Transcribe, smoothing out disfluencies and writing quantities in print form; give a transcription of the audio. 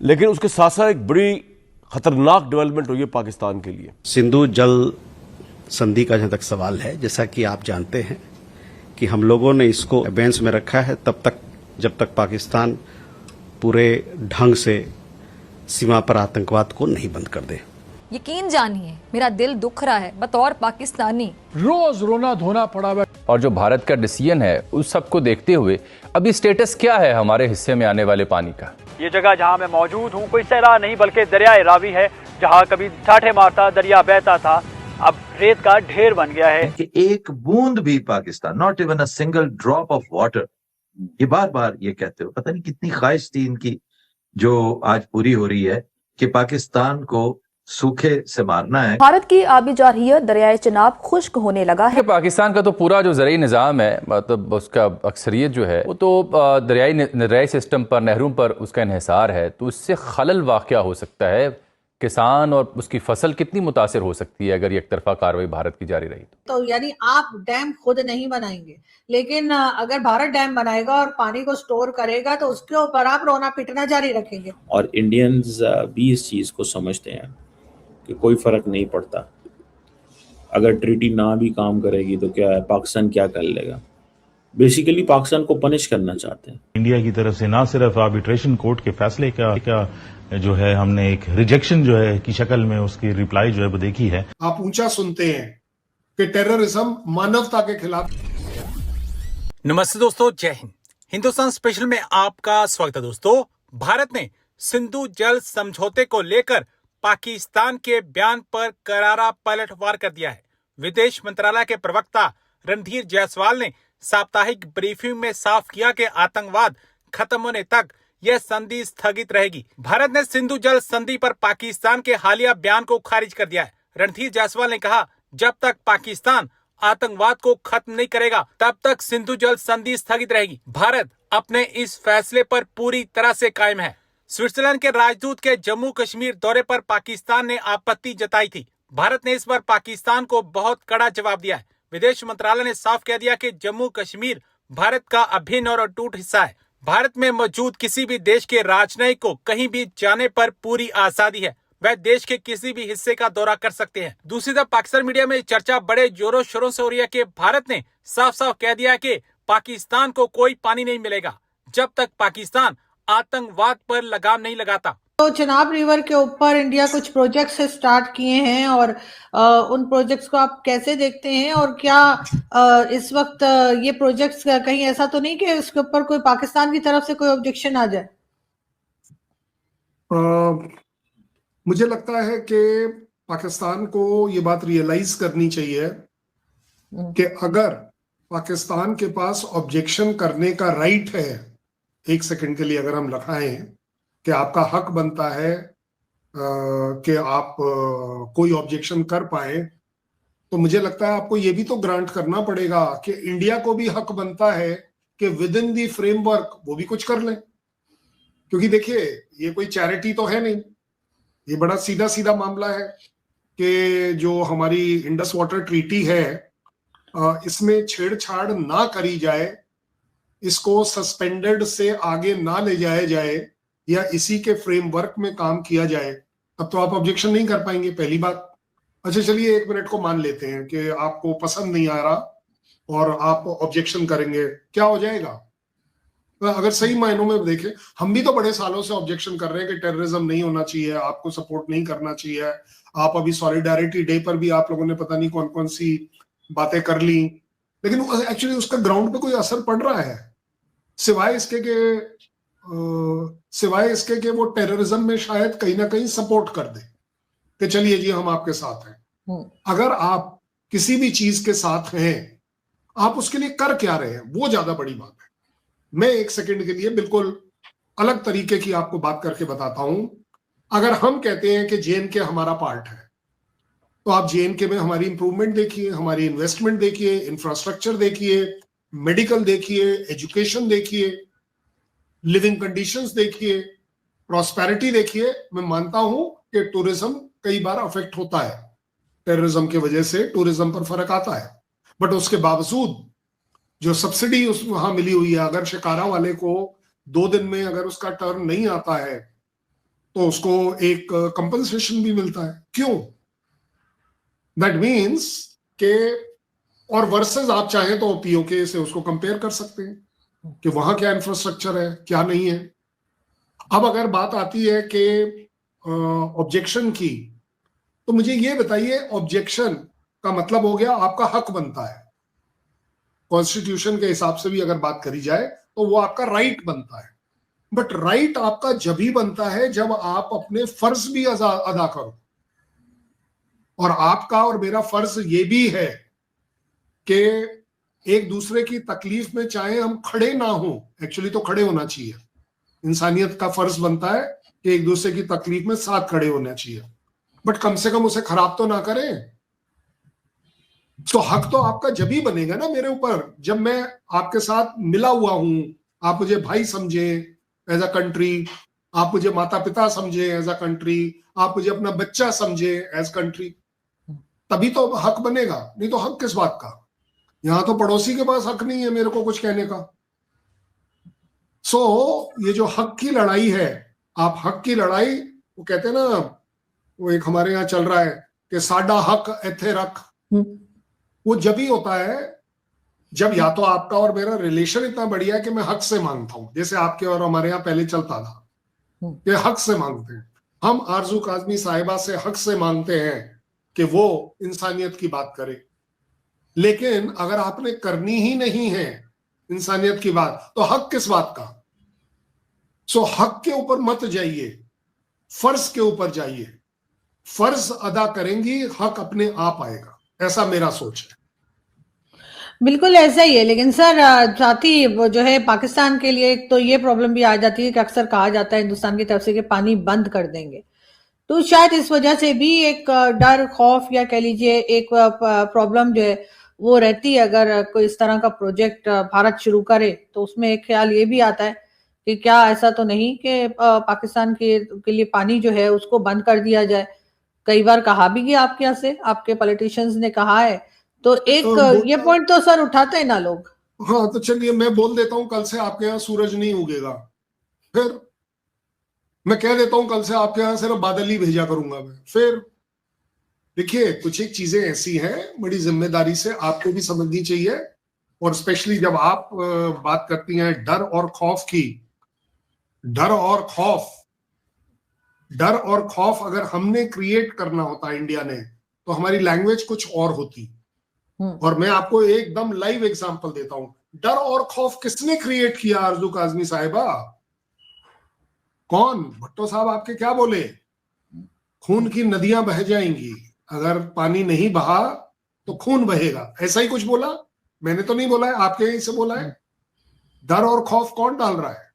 लेकिन उसके साथ साथ एक बड़ी खतरनाक डेवलपमेंट हुई है पाकिस्तान के लिए। सिंधु जल संधि का जहां तक सवाल है, जैसा कि आप जानते हैं कि हम लोगों ने इसको अबेंस में रखा है तब तक जब तक पाकिस्तान पूरे ढंग से सीमा पर आतंकवाद को नहीं बंद कर दे। यकीन जानिए मेरा दिल दुख रहा है बतौर पाकिस्तानी, रोज रोना धोना पड़ा हुआ। और जो भारत का डिसीजन है उस सब को देखते हुए अभी स्टेटस क्या है हमारे हिस्से में आने वाले पानी का? ये जगह जहां मैं मौजूद हूं कोई सहरा नहीं बल्कि दरियाए रावी है, जहां कभी ठाठे मारता दरिया बहता था, अब रेत का ढेर बन गया है कि एक बूंद भी Pakistan, not even a single drop of water, ये बार बार ये कहते हो, पता नहीं कितनी ख्वाहिश थी इनकी जो आज पूरी हो रही है कि पाकिस्तान को सूखे से मारना है। भारत की आबी जारहियत दरियाए चिनाब खुश्क होने लगा है। पाकिस्तान का तो पूरा जो ज़राई निज़ाम है, मतलब उसका अक्सरियत जो है वो तो दरियाई सिस्टम पर, नहरों पर उसका इन्हिसार है, तो उससे खलल वाक़या हो सकता है। किसान और उसकी फसल कितनी मुतासिर हो सकती है अगर ये एक तरफा कार्रवाई भारत की जारी रही तो यानी आप डैम खुद नहीं बनाएंगे, लेकिन अगर भारत डैम बनाएगा और पानी को स्टोर करेगा तो उसके ऊपर आप रोना पीटना जारी रखेंगे। और इंडियंस भी इस चीज को समझते हैं कि कोई फर्क नहीं पड़ता, अगर ट्रीटी ना भी काम करेगी तो क्या है, पाकिस्तान क्या कर लेगा। बेसिकली पाकिस्तान को पनिश करना चाहते हैं। इंडिया की तरफ से ना सिर्फ आर्बिट्रेशन कोर्ट के फैसले का जो है हमने एक रिजेक्शन जो है की शक्ल में उसकी रिप्लाई जो है वो देखी है। आप ऊंचा सुनते हैं कि टेररिज्म मानवता के खिलाफ। नमस्ते दोस्तों, जय हिंद। हिंदुस्तान स्पेशल में आपका स्वागत है। दोस्तों, भारत ने सिंधु जल समझौते को लेकर पाकिस्तान के बयान पर करारा पलटवार कर दिया है। विदेश मंत्रालय के प्रवक्ता रणधीर जायसवाल ने साप्ताहिक ब्रीफिंग में साफ किया कि आतंकवाद खत्म होने तक यह संधि स्थगित रहेगी। भारत ने सिंधु जल संधि पर पाकिस्तान के हालिया बयान को खारिज कर दिया है। रणधीर जायसवाल ने कहा, जब तक पाकिस्तान आतंकवाद को खत्म नहीं करेगा तब तक सिंधु जल संधि स्थगित रहेगी। भारत अपने इस फैसले पर पूरी तरह से कायम है। स्विट्जरलैंड के राजदूत के जम्मू कश्मीर दौरे पर पाकिस्तान ने आपत्ति जताई थी। भारत ने इस पर पाकिस्तान को बहुत कड़ा जवाब दिया है। विदेश मंत्रालय ने साफ कह दिया कि जम्मू कश्मीर भारत का अभिन्न और अटूट हिस्सा है। भारत में मौजूद किसी भी देश के राजनयिक को कहीं भी जाने पर पूरी आजादी है, वह देश के किसी भी हिस्से का दौरा कर सकते हैं। दूसरी तरफ पाकिस्तान मीडिया में चर्चा बड़े जोरों शोरों से हो रही है कि भारत ने साफ साफ कह दिया कि पाकिस्तान को कोई पानी नहीं मिलेगा जब तक पाकिस्तान आतंकवाद पर लगाम नहीं लगाता। तो चिनाब रिवर के ऊपर इंडिया कुछ प्रोजेक्ट्स स्टार्ट किए हैं और उन प्रोजेक्ट्स को आप कैसे देखते हैं, और क्या इस वक्त ये प्रोजेक्ट्स कहीं ऐसा तो नहीं कि इसके ऊपर कोई पाकिस्तान की तरफ से कोई ऑब्जेक्शन आ जाए? मुझे लगता है कि पाकिस्तान को ये बात रियलाइज करनी चाहिए कि अगर पाकिस्तान के पास ऑब्जेक्शन करने का राइट है, एक सेकंड के लिए अगर हम लगाएं कि आपका हक बनता है कि आप कोई ऑब्जेक्शन कर पाए, तो मुझे लगता है आपको ये भी तो ग्रांट करना पड़ेगा कि इंडिया को भी हक बनता है कि विद इन दी फ्रेमवर्क वो भी कुछ कर लें। क्योंकि देखिए, ये कोई चैरिटी तो है नहीं, ये बड़ा सीधा सीधा मामला है कि जो हमारी इंडस वाटर ट्रीटी है इसमें छेड़छाड़ ना करी जाए, इसको सस्पेंडेड से आगे ना ले जाया जाए या इसी के फ्रेमवर्क में काम किया जाए, तब तो आप ऑब्जेक्शन नहीं कर पाएंगे, पहली बात। अच्छा चलिए, एक मिनट को मान लेते हैं कि आपको पसंद नहीं आ रहा और आप ऑब्जेक्शन करेंगे, क्या हो जाएगा? अगर सही मायनों में देखें, हम भी तो बड़े सालों से ऑब्जेक्शन कर रहे हैं कि टेररिज्म नहीं होना चाहिए, आपको सपोर्ट नहीं करना चाहिए। आप अभी सॉलिडारिटी डे पर भी आप लोगों ने पता नहीं कौन कौन सी बातें कर ली, लेकिन एक्चुअली उसका ग्राउंड पे कोई असर पड़ रहा है सिवाय इसके कि वो टेररिज्म में शायद कहीं ना कहीं सपोर्ट कर दे कि चलिए जी हम आपके साथ हैं। अगर आप किसी भी चीज के साथ हैं, आप उसके लिए कर क्या रहे हैं, वो ज्यादा बड़ी बात है। मैं एक सेकंड के लिए बिल्कुल अलग तरीके की आपको बात करके बताता हूं। अगर हम कहते हैं कि जेएनके हमारा पार्ट है, तो आप जेएनके में हमारी इंप्रूवमेंट देखिए, हमारी इन्वेस्टमेंट देखिए, इंफ्रास्ट्रक्चर देखिए, मेडिकल देखिए, एजुकेशन देखिए, लिविंग कंडीशंस देखिए, प्रॉस्पेरिटी देखिए। मैं मानता हूं कि टूरिज्म कई बार अफेक्ट होता है, टेररिज्म की वजह से टूरिज्म पर फर्क आता है, बट उसके बावजूद जो सब्सिडी उस वहां मिली हुई है, अगर शिकारा वाले को 2 दिन में अगर उसका टर्न नहीं आता है तो उसको एक कंपनसेशन भी मिलता है। क्यों? दैट मीन्स के, और वर्सेस आप चाहें तो पीओके से उसको कंपेयर कर सकते हैं कि वहां क्या इंफ्रास्ट्रक्चर है, क्या नहीं है। अब अगर बात आती है कि ऑब्जेक्शन की, तो मुझे ये बताइए, ऑब्जेक्शन का मतलब हो गया आपका हक बनता है। कॉन्स्टिट्यूशन के हिसाब से भी अगर बात करी जाए तो वो आपका राइट बनता है। बट राइट आपका जब ही बनता है जब आप अपने फर्ज भी अदा करो। और आपका और मेरा फर्ज ये भी है कि एक दूसरे की तकलीफ में चाहे हम खड़े ना हो, एक्चुअली तो खड़े होना चाहिए, इंसानियत का फर्ज बनता है कि एक दूसरे की तकलीफ में साथ खड़े होना चाहिए, बट कम से कम उसे खराब तो ना करें। तो हक तो आपका जब ही बनेगा ना मेरे ऊपर, जब मैं आपके साथ मिला हुआ हूं, आप मुझे भाई समझे एज अ कंट्री, आप मुझे माता पिता समझे एज अ कंट्री, आप मुझे अपना बच्चा समझे एज कंट्री, तभी तो हक बनेगा। नहीं तो हक किस बात का? यहां तो पड़ोसी के पास हक नहीं है मेरे को कुछ कहने का। ये जो हक की लड़ाई है, आप हक की लड़ाई, वो कहते हैं ना, वो एक हमारे यहाँ चल रहा है कि साडा हक एथे रख, वो जब ही होता है जब या तो आपका और मेरा रिलेशन इतना बढ़िया है कि मैं हक से मांगता हूं, जैसे आपके और हमारे यहाँ पहले चलता था कि हक से मांगते हैं। हम आरजू काजमी साहिबा से हक से मांगते हैं कि वो इंसानियत की बात करे। लेकिन अगर आपने करनी ही नहीं है इंसानियत की बात, तो हक किस बात का? हक के ऊपर मत जाइए, फर्ज के ऊपर जाइए। फर्ज अदा करेंगी, हक अपने आप आएगा, ऐसा मेरा सोच है। बिल्कुल ऐसा ही है। लेकिन सर साथ ही वो जो है पाकिस्तान के लिए तो ये प्रॉब्लम भी आ जाती है कि अक्सर कहा जाता है हिंदुस्तान की तरफ से कि पानी बंद कर देंगे, तो शायद इस वजह से भी एक डर, खौफ या कह लीजिए एक प्रॉब्लम जो है वो रहती है। अगर कोई इस तरह का प्रोजेक्ट भारत शुरू करे तो उसमें एक ख्याल ये भी आता है कि क्या ऐसा तो नहीं कि पाकिस्तान के लिए पानी जो है उसको बंद कर दिया जाए। कई बार कहा भी गया आपके यहाँ से, आपके पॉलिटिशियंस ने कहा है, तो एक ये पॉइंट तो सर उठाते हैं ना लोग। हाँ, तो चलिए मैं बोल देता हूं, कल से आपके यहाँ सूरज नहीं उगेगा, फिर मैं कह देता हूं कल से आपके यहाँ सिर्फ बादल ही भेजा करूंगा मैं। फिर देखिए, कुछ एक चीजें ऐसी हैं, बड़ी जिम्मेदारी से आपको भी समझनी चाहिए। और स्पेशली जब आप बात करती हैं डर और खौफ की, डर और खौफ अगर हमने क्रिएट करना होता इंडिया ने, तो हमारी लैंग्वेज कुछ और होती। और मैं आपको एकदम लाइव एग्जांपल देता हूं, डर और खौफ किसने क्रिएट किया? आरजू काजमी साहिबा, कौन? भुट्टो साहब आपके क्या बोले? खून की नदियां बह जाएंगी, अगर पानी नहीं बहा तो खून बहेगा, ऐसा ही कुछ बोला। मैंने तो नहीं बोला है, आपके यहीं से बोला है। डर और खौफ कौन डाल रहा है?